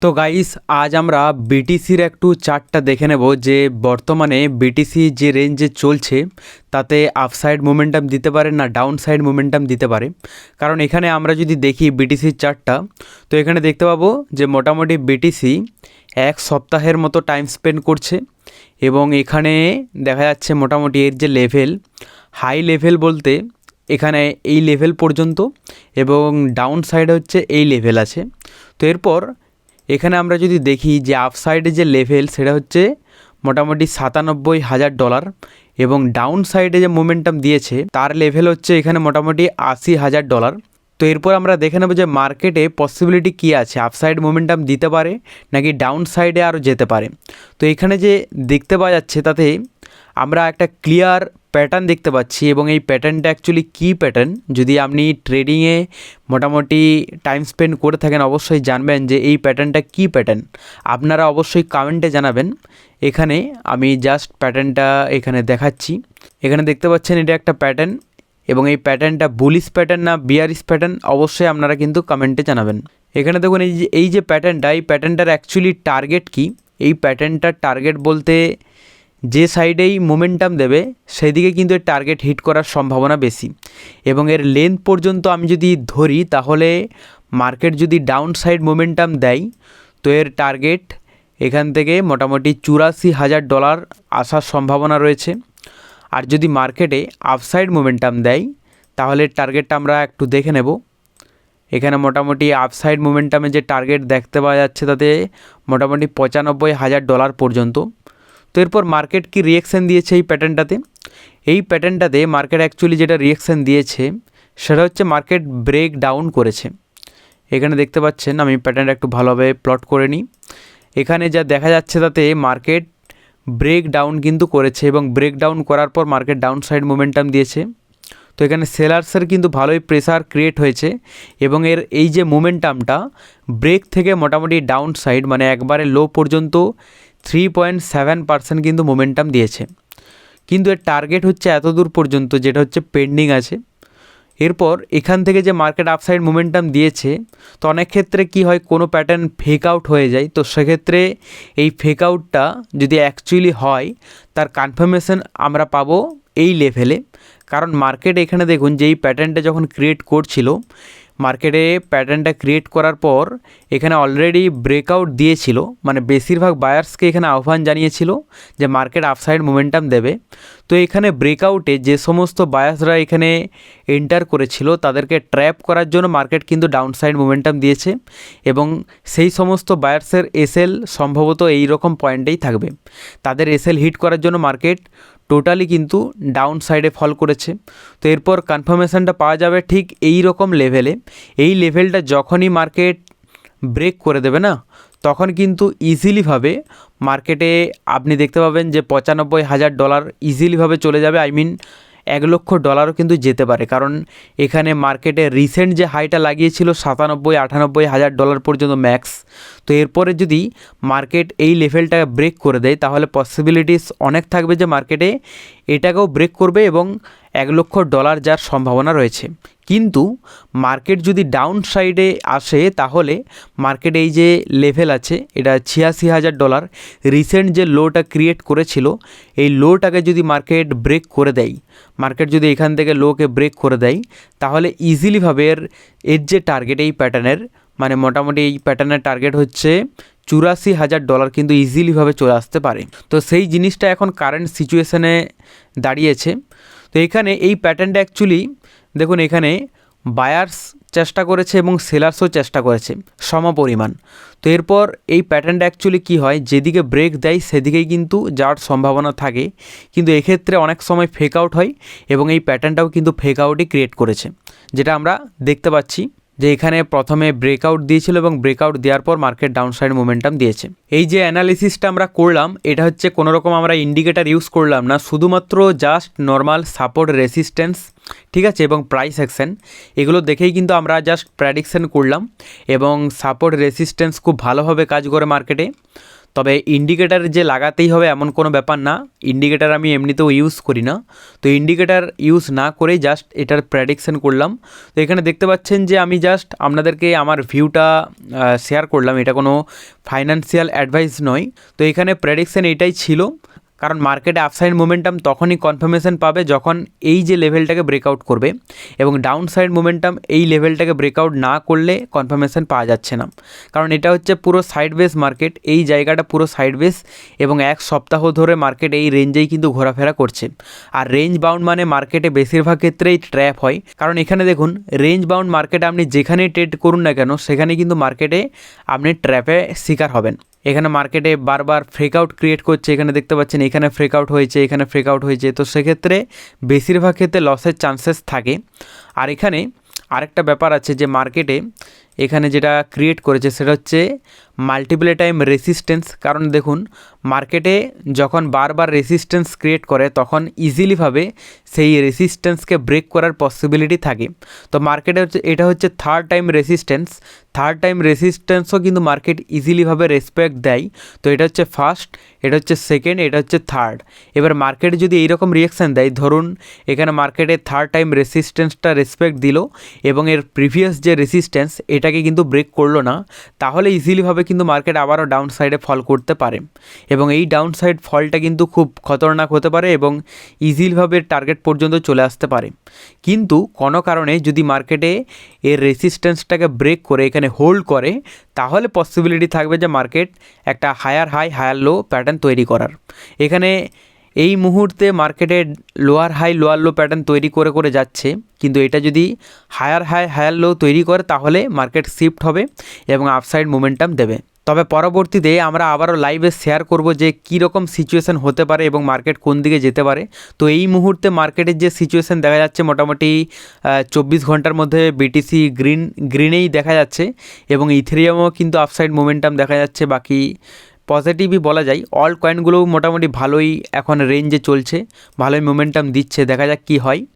তো গাইস আজ আমরা বিটিসির একটু চার্টটা দেখে নেব যে বর্তমানে বিটিসি যে রেঞ্জে চলছে তাতে আপসাইড মোমেন্টাম দিতে পারে না ডাউন সাইড মোমেন্টাম দিতে পারে। কারণ এখানে আমরা যদি দেখি বিটিসির চার্টটা, তো এখানে দেখতে পাবো যে মোটামুটি বিটিসি এক সপ্তাহের মতো টাইম স্পেন্ড করছে এবং এখানে দেখা যাচ্ছে মোটামুটি এর যে লেভেল, হাই লেভেল বলতে এখানে এই লেভেল পর্যন্ত এবং ডাউন সাইড হচ্ছে এই লেভেল আছে। তো এরপর এখানে আমরা যদি দেখি যে আপসাইডে যে লেভেল সেটা হচ্ছে মোটামুটি $97,000 এবং ডাউন সাইডে যে মোমেন্টাম দিয়েছে তার লেভেল হচ্ছে এখানে মোটামুটি $80,000। তো এরপর আমরা দেখে নেব যে মার্কেটে পসিবিলিটি কী আছে, আপসাইড মোমেন্টাম দিতে পারে নাকি ডাউন সাইডে আরও যেতে পারে। তো এখানে যে দেখতে পাওয়া যাচ্ছে তাতে আমরা একটা ক্লিয়ার প্যাটার্ন দেখতে পাচ্ছি এবং এই প্যাটার্নটা অ্যাকচুয়ালি কী প্যাটার্ন, যদি আপনি ট্রেডিংয়ে মোটামুটি টাইম স্পেন্ড করে থাকেন অবশ্যই জানবেন যে এই প্যাটার্নটা কী প্যাটার্ন। আপনারা অবশ্যই কমেন্টে জানাবেন। এখানে আমি জাস্ট প্যাটার্নটা এখানে দেখাচ্ছি। এখানে দেখতে পাচ্ছেন এটা একটা প্যাটার্ন এবং এই প্যাটার্নটা বুলিশ প্যাটার্ন না বিয়ারিশ প্যাটার্ন অবশ্যই আপনারা কিন্তু কমেন্টে জানাবেন। এখানে দেখুন এই যে প্যাটার্নটা, এই প্যাটার্নটার অ্যাকচুয়ালি টার্গেট কি। এই প্যাটার্নটার টার্গেট বলতে যে সাইডেই মোমেন্টাম দেবে সেদিকে কিন্তু এর টার্গেট হিট করার সম্ভাবনা বেশি এবং এর লেন্থ পর্যন্ত আমি যদি ধরি তাহলে মার্কেট যদি ডাউন সাইড মোমেন্টাম দেয় তো এর টার্গেট এখান থেকে মোটামুটি $84,000 আসার সম্ভাবনা রয়েছে। আর যদি মার্কেটে আপসাইড মোমেন্টাম দেয় তাহলে টার্গেটটা আমরা একটু দেখে নেব। এখানে মোটামুটি আপসাইড মোমেন্টামে যে টার্গেট দেখতে পাওয়া যাচ্ছে তাতে মোটামুটি $95,000 পর্যন্ত। তো এরপর মার্কেট কি রিয়েকশান দিয়েছে এই প্যাটার্নটাতে মার্কেট অ্যাকচুয়ালি যেটা রিয়েকশান দিয়েছে সেটা হচ্ছে মার্কেট ব্রেক ডাউন করেছে। এখানে দেখতে পাচ্ছেন, আমি প্যাটার্নটা একটু ভালোভাবে প্লট করে নিই। এখানে যা দেখা যাচ্ছে তাতে মার্কেট ব্রেক ডাউন কিন্তু করেছে এবং ব্রেক ডাউন করার পর মার্কেট ডাউন সাইড মোমেন্টাম দিয়েছে। তো এখানে সেলার্সের কিন্তু ভালোই প্রেসার ক্রিয়েট হয়েছে এবং এর এই যে মোমেন্টামটা ব্রেক থেকে মোটামুটি ডাউন সাইড মানে একবারে লো পর্যন্ত 3.7% কিন্তু মোমেন্টাম দিয়েছে, কিন্তু এর টার্গেট হচ্ছে এত দূর পর্যন্ত যেটা হচ্ছে পেন্ডিং আছে। এরপর এখান থেকে যে মার্কেট আপসাইড মোমেন্টাম দিয়েছে, তো অনেক ক্ষেত্রে কি হয় কোনো প্যাটার্ন ফেক আউট হয়ে যায়, তো সেক্ষেত্রে এই ফেক আউটটা যদি অ্যাকচুয়ালি হয় তার কনফার্মেশন আমরা পাবো এই লেভেলে। কারণ মার্কেট এখানে দেখুন যে এই প্যাটার্নটা যখন ক্রিয়েট করছিল, মার্কেটে প্যাটার্নটা ক্রিয়েট করার পর এখানে অলরেডি ব্রেকআউট দিয়েছিল, মানে বেশিরভাগ বায়ার্সকে এখানে আহ্বান জানিয়েছিল যে মার্কেট আপসাইড মোমেন্টাম দেবে। তো এখানে ব্রেকআউটে যে সমস্ত বায়ার্সরা এখানে এন্টার করেছিল তাদেরকে ট্র্যাপ করার জন্য মার্কেট কিন্তু ডাউনসাইড মোমেন্টাম দিয়েছে এবং সেই সমস্ত বায়ার্সের এসএল সম্ভবত এই রকম পয়েন্টেই থাকবে। তাদের এসএল হিট করার জন্য মার্কেট টোটালি কিন্তু ডাউন সাইডে ফল করেছে। তো এরপর কনফার্মেশনটা পাওয়া যাবে ঠিক এই রকম লেভেলে। এই লেভেলটা যখনই মার্কেট ব্রেক করে দেবে না, তখন কিন্তু ইজিলিভাবে মার্কেটে আপনি দেখতে পাবেন যে $95,000 ইজিলিভাবে চলে যাবে। $1,00,000 কিন্তু যেতে পারে, কারণ এখানে মার্কেটে রিসেন্ট যে হাইটা লাগিয়েছিল $97,000-98,000 পর্যন্ত ম্যাক্স। তো এরপরে যদি মার্কেট এই লেভেলটাকে ব্রেক করে দেয় তাহলে পসিবিলিটিস অনেক থাকবে যে মার্কেটে এটাকেও ব্রেক করবে এবং $1,00,000 যার সম্ভাবনা রয়েছে। কিন্তু মার্কেট যদি ডাউন সাইডে আসে তাহলে মার্কেট এই যে লেভেল আছে এটা $86,000 রিসেন্ট যে লোটা ক্রিয়েট করেছিল, এই লোটাকে যদি মার্কেট ব্রেক করে দেয়, মার্কেট যদি এখান থেকে লোকে ব্রেক করে দেয় তাহলে ইজিলিভাবে এর যে টার্গেট এই প্যাটার্নের, মানে মোটামুটি এই প্যাটার্নের টার্গেট হচ্ছে $84,000 কিন্তু ইজিলিভাবে চলে আসতে পারে। তো সেই জিনিসটা এখন কারেন্ট সিচুয়েশানে দাঁড়িয়েছে। তো এখানে এই প্যাটার্নটা অ্যাকচুয়ালি দেখুন এখানে বায়ার্স চেষ্টা করেছে এবং সেলার্সও চেষ্টা করেছে সমপরিমাণ। তো এরপর এই প্যাটার্নটা অ্যাকচুয়ালি কী হয়, যেদিকে ব্রেক দেয় সেদিকেই কিন্তু যাওয়ার সম্ভাবনা থাকে, কিন্তু এক্ষেত্রে অনেক সময় ফেক আউট হয় এবং এই প্যাটার্নটাও কিন্তু ফেক আউটই ক্রিয়েট করেছে, যেটা আমরা দেখতে পাচ্ছি যে এখানে প্রথমে ব্রেকআউট দিয়েছিল এবং ব্রেকআউট দেওয়ার পর মার্কেট ডাউনসাইড মোমেন্টাম দিয়েছে। এই যে অ্যানালিসিসটা আমরা করলাম এটা হচ্ছে কোনো রকম আমরা ইন্ডিকেটার ইউজ করলাম না, শুধুমাত্র জাস্ট নর্মাল সাপোর্ট রেসিস্ট্যান্স, ঠিক আছে, এবং প্রাইস অ্যাকশন এগুলো দেখেই কিন্তু আমরা জাস্ট প্রেডিকশন করলাম এবং সাপোর্ট রেসিস্ট্যান্স খুব ভালোভাবে কাজ করে মার্কেটে। তবে ইন্ডিকেটার যে লাগাতেই হবে এমন কোনো ব্যাপার না, ইন্ডিকেটার আমি এমনিতেও ইউজ করি না। তো ইন্ডিকেটার ইউজ না করেই জাস্ট এটার প্রেডিকশন করলাম। তো এখানে দেখতে পাচ্ছেন যে আমি জাস্ট আপনাদেরকে আমার ভিউটা শেয়ার করলাম, এটা কোনো ফাইন্যান্সিয়াল অ্যাডভাইস নয়। তো এখানে প্রেডিকশন এটাই ছিল, কারণ মার্কেটে আপসাইড মোমেন্টাম তখনই কনফার্মেশন পাবে যখন এই যে লেভেলটাকে ব্রেকআউট করবে, এবং ডাউন সাইড মোমেন্টাম এই লেভেলটাকে ব্রেকআউট না করলে কনফার্মেশন পাওয়া যাচ্ছে না। কারণ এটা হচ্ছে পুরো সাইডওয়েজ মার্কেট, এই জায়গাটা পুরো সাইডওয়েজ, এবং এক সপ্তাহ ধরে মার্কেট এই রেঞ্জেই কিন্তু ঘোরাফেরা করছে। আর রেঞ্জ বাউন্ড মানে মার্কেটে বেশিরভাগ ক্ষেত্রেই ট্র্যাপ হয়, কারণ এখানে দেখুন রেঞ্জ বাউন্ড মার্কেটে আপনি যেখানেই ট্রেড করুন না কেন সেখানে কিন্তু মার্কেটে আপনি ট্র্যাপে শিকার হবেন। এখানে মার্কেটে বারবার ফ্রেকআউট ক্রিয়েট করছে, এখানে দেখতে পাচ্ছেন এখানে ফ্রেকআউট হয়েছে, এখানে ফ্রেকআউট হয়েছে, তো সেক্ষেত্রে বেশিরভাগ ক্ষেত্রে লসের চান্সেস থাকে। আর এখানে আরেকটা ব্যাপার আছে যে মার্কেটে এখানে যেটা ক্রিয়েট করেছে সেটা হচ্ছে মাল্টিপল টাইম রেসিস্ট্যান্স। কারণ দেখুন মার্কেটে যখন বারবার রেসিস্ট্যান্স ক্রিয়েট করে তখন ইজিলিভাবে সেই রেসিস্ট্যান্সকে ব্রেক করার পসিবিলিটি থাকে। তো মার্কেটে হচ্ছে এটা হচ্ছে third time resistance, third time রেসিস্ট্যান্সও কিন্তু মার্কেট ইজিলিভাবে রেসপেক্ট দেয়। তো এটা হচ্ছে ফার্স্ট, এটা হচ্ছে সেকেন্ড, এটা হচ্ছে থার্ড। এবার মার্কেটে যদি এইরকম রিয়াকশান দেয়, ধরুন এখানে মার্কেটে থার্ড টাইম রেসিস্ট্যান্সটা রেসপেক্ট দিল এবং এর প্রিভিয়াস যে রেসিস্ট্যান্স এটাকে কিন্তু ব্রেক করলো না, তাহলে ইজিলিভাবে কিন্তু মার্কেট আবারও ডাউন সাইডে ফল করতে পারে, এবং এই ডাউন সাইড ফলটা কিন্তু খুব খতরনাক হতে পারে এবং ইজিলিভাবে টার্গেট পর্যন্ত চলে আসতে পারে। কিন্তু কোনো কারণে যদি মার্কেটে এর রেসিস্ট্যান্সটাকে ব্রেক করে এখানে হোল্ড করে, তাহলে পসিবিলিটি থাকবে যে মার্কেট একটা higher high higher low pattern তৈরি করার। এখানে এই মুহূর্তে মার্কেটে lower high lower low pattern তৈরি করে করে যাচ্ছে, কিন্তু এটা যদি হায়ার হাই হায়ার লো তৈরি করে তাহলে মার্কেট শিফট হবে এবং আপসাইড মোমেন্টাম দেবে। তবে পরবর্তীতে আমরা আবারও লাইভে শেয়ার করব যে কীরকম সিচুয়েশান হতে পারে এবং মার্কেট কোন দিকে যেতে পারে। তো এই মুহূর্তে মার্কেটের যে সিচুয়েশান দেখা যাচ্ছে মোটামুটি 24 ঘন্টার মধ্যে বিটিসি গ্রিনেই দেখা যাচ্ছে, এবং ইথেরিয়ামও কিন্তু আপসাইড মোমেন্টাম দেখা যাচ্ছে। বাকি পজিটিভই বলা যায়, অল কয়েনগুলোও মোটামুটি ভালোই এখন রেঞ্জে চলছে, ভালোই মোমেন্টাম দিচ্ছে, দেখা যাক কী হয়।